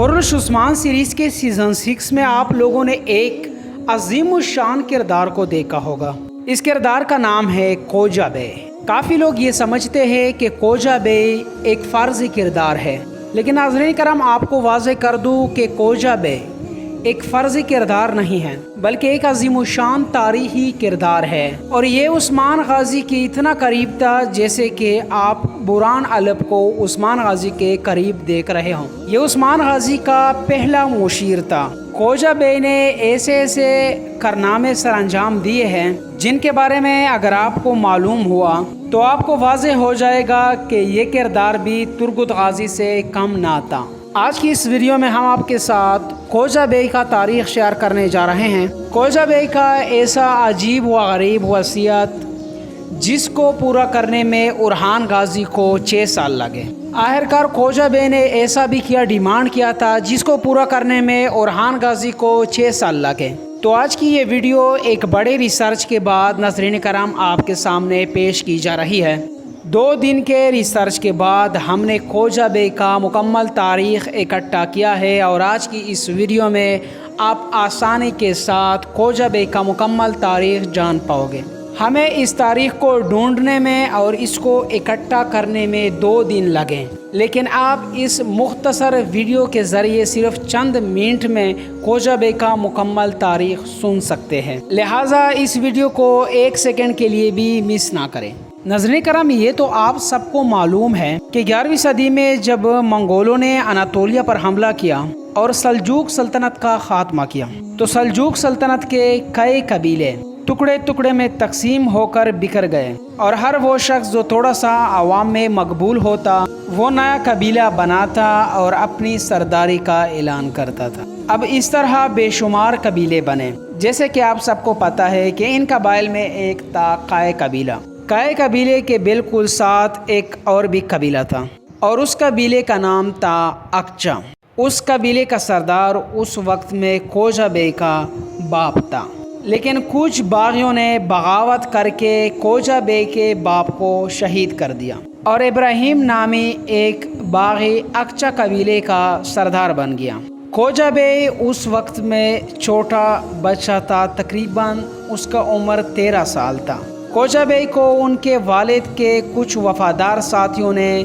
قرش عثمان series کے season 6 میں آپ لوگوں نے ایک عظیم الشان کردار کو دیکھا ہوگا۔ اس کردار کا نام ہے کوجا بے۔ کافی لوگ یہ سمجھتے ہیں کہ کوجا بے ایک فرضی کردار ہے، لیکن ناظرین کرام آپ کو واضح کر دوں کہ کوجا بے ایک فرضی کردار نہیں ہے، بلکہ ایک عظیم الشان تاریخی کردار ہے، اور یہ عثمان غازی کے اتنا قریب تھا جیسے کہ آپ برہان الب کو عثمان غازی کے قریب دیکھ رہے ہوں۔ یہ عثمان غازی کا پہلا مشیر تھا۔ کوجا بے نے ایسے کارنامے سر انجام دیے ہیں جن کے بارے میں اگر آپ کو معلوم ہوا تو آپ کو واضح ہو جائے گا کہ یہ کردار بھی ترگت غازی سے کم نہ تھا۔ آج کی اس ویڈیو میں ہم آپ کے ساتھ کوجا بے کا تاریخ شیئر کرنے جا رہے ہیں۔ کوجا بے کا ایسا عجیب و غریب وصیت جس کو پورا کرنے میں برہان غازی کو 6 سال لگے۔ آخرکار کوجا بے نے ایسا بھی ڈیمانڈ کیا تھا جس کو پورا کرنے میں برہان غازی کو 6 سال لگے۔ تو آج کی یہ ویڈیو ایک بڑے ریسرچ کے بعد ناظرین کرام آپ کے سامنے پیش کی جا رہی ہے۔ 2 دن کے ریسرچ کے بعد ہم نے کوجا بے کا مکمل تاریخ اکٹھا کیا ہے، اور آج کی اس ویڈیو میں آپ آسانی کے ساتھ کوجا بے کا مکمل تاریخ جان پاؤ گے۔ ہمیں اس تاریخ کو ڈھونڈنے میں اور اس کو اکٹھا کرنے میں 2 دن لگے، لیکن آپ اس مختصر ویڈیو کے ذریعے صرف چند منٹ میں کوجا بے کا مکمل تاریخ سن سکتے ہیں، لہٰذا اس ویڈیو کو 1 سیکنڈ کے لیے بھی مس نہ کریں۔ ناظرین کرام، یہ تو آپ سب کو معلوم ہے کہ 11ویں صدی میں جب منگولوں نے اناطولیہ پر حملہ کیا اور سلجوق سلطنت کا خاتمہ کیا تو سلجوق سلطنت کے کئی قبیلے ٹکڑے میں تقسیم ہو کر بکھر گئے، اور ہر وہ شخص جو تھوڑا سا عوام میں مقبول ہوتا وہ نیا قبیلہ بناتا اور اپنی سرداری کا اعلان کرتا تھا۔ اب اس طرح بے شمار قبیلے بنے، جیسے کہ آپ سب کو پتہ ہے کہ ان قبائل میں ایک تھا قائے قبیلہ۔ قائے قبیلے کے بالکل ساتھ ایک اور بھی قبیلہ تھا، اور اس قبیلے کا نام تھا اقچا۔ اس قبیلے کا سردار اس وقت میں کوجا بے کا باپ تھا، لیکن کچھ باغیوں نے بغاوت کر کے کوجا بے کے باپ کو شہید کر دیا، اور ابراہیم نامی ایک باغی اقچا قبیلے کا سردار بن گیا۔ کوجا بے اس وقت میں چھوٹا بچہ تھا، تقریباً اس کا عمر 13 سال تھا۔ کوجا بے کو ان کے والد کے کچھ وفادار ساتھیوں نے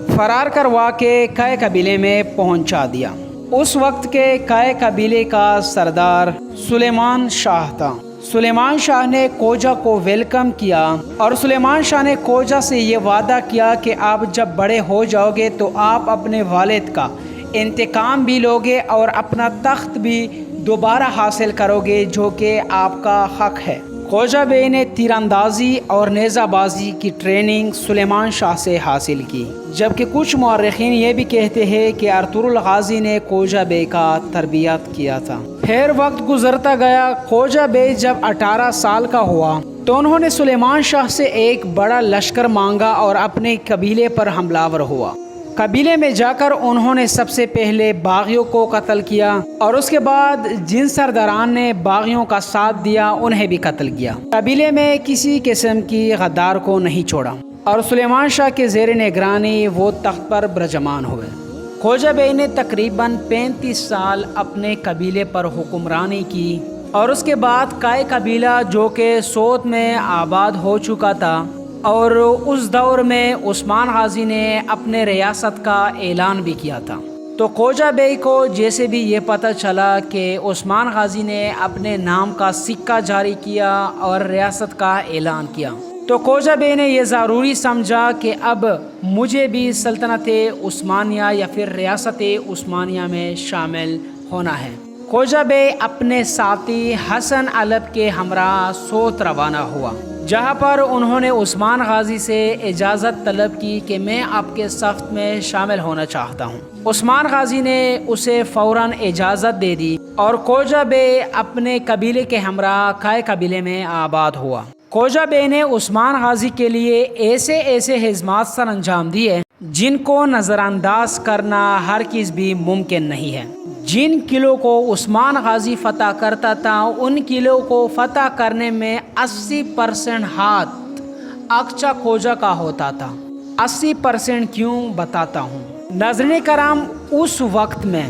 فرار کروا کے قائے قبیلے میں پہنچا دیا۔ اس وقت کے قائے قبیلے کا سردار سلیمان شاہ تھا۔ سلیمان شاہ نے کوجا کو ویلکم کیا، اور سلیمان شاہ نے کوجا سے یہ وعدہ کیا کہ آپ جب بڑے ہو جاؤ گے تو آپ اپنے والد کا انتقام بھی لوگے اور اپنا تخت بھی دوبارہ حاصل کرو گے، جو کہ آپ کا حق ہے۔ کوجا بے نے تیر اندازی اور نیزہ بازی کی ٹریننگ سلیمان شاہ سے حاصل کی، جبکہ کچھ مورخین یہ بھی کہتے ہیں کہ ارطغرل الغازی نے کوجا بے کا تربیت کیا تھا۔ پھر وقت گزرتا گیا، کوجا بے جب 18 سال کا ہوا تو انہوں نے سلیمان شاہ سے ایک بڑا لشکر مانگا اور اپنے قبیلے پر حملہ آور ہوا۔ قبیلے میں جا کر انہوں نے سب سے پہلے باغیوں کو قتل کیا، اور اس کے بعد جن سرداران نے باغیوں کا ساتھ دیا انہیں بھی قتل کیا۔ قبیلے میں کسی قسم کی غدار کو نہیں چھوڑا، اور سلیمان شاہ کے زیر نگرانی وہ تخت پر برجمان ہوئے۔ کوجا بے نے تقریباً 35 سال اپنے قبیلے پر حکمرانی کی، اور اس کے بعد قائے قبیلہ جو کہ سوت میں آباد ہو چکا تھا، اور اس دور میں عثمان غازی نے اپنے ریاست کا اعلان بھی کیا تھا، تو کوجا بے کو جیسے بھی یہ پتہ چلا کہ عثمان غازی نے اپنے نام کا سکہ جاری کیا اور ریاست کا اعلان کیا، تو کوجا بے نے یہ ضروری سمجھا کہ اب مجھے بھی سلطنت عثمانیہ یا پھر ریاست عثمانیہ میں شامل ہونا ہے۔ کوجا بے اپنے ساتھی حسن الب کے ہمراہ سوت روانہ ہوا، جہاں پر انہوں نے عثمان غازی سے اجازت طلب کی کہ میں آپ کے صف میں شامل ہونا چاہتا ہوں۔ عثمان غازی نے اسے فوراً اجازت دے دی، اور کوجا بے اپنے قبیلے کے ہمراہ قائے قبیلے میں آباد ہوا۔ کوجا بے نے عثمان غازی کے لیے ایسے خدمات سر انجام دیے جن کو نظر انداز کرنا ہرگز بھی ممکن نہیں ہے۔ جن قلعوں کو عثمان غازی فتح کرتا تھا ان قلعوں کو فتح کرنے میں 80% ہاتھ اقچا کوجا کا ہوتا تھا۔ 80% کیوں بتاتا ہوں۔ ناظرین کرام، اس وقت میں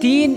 3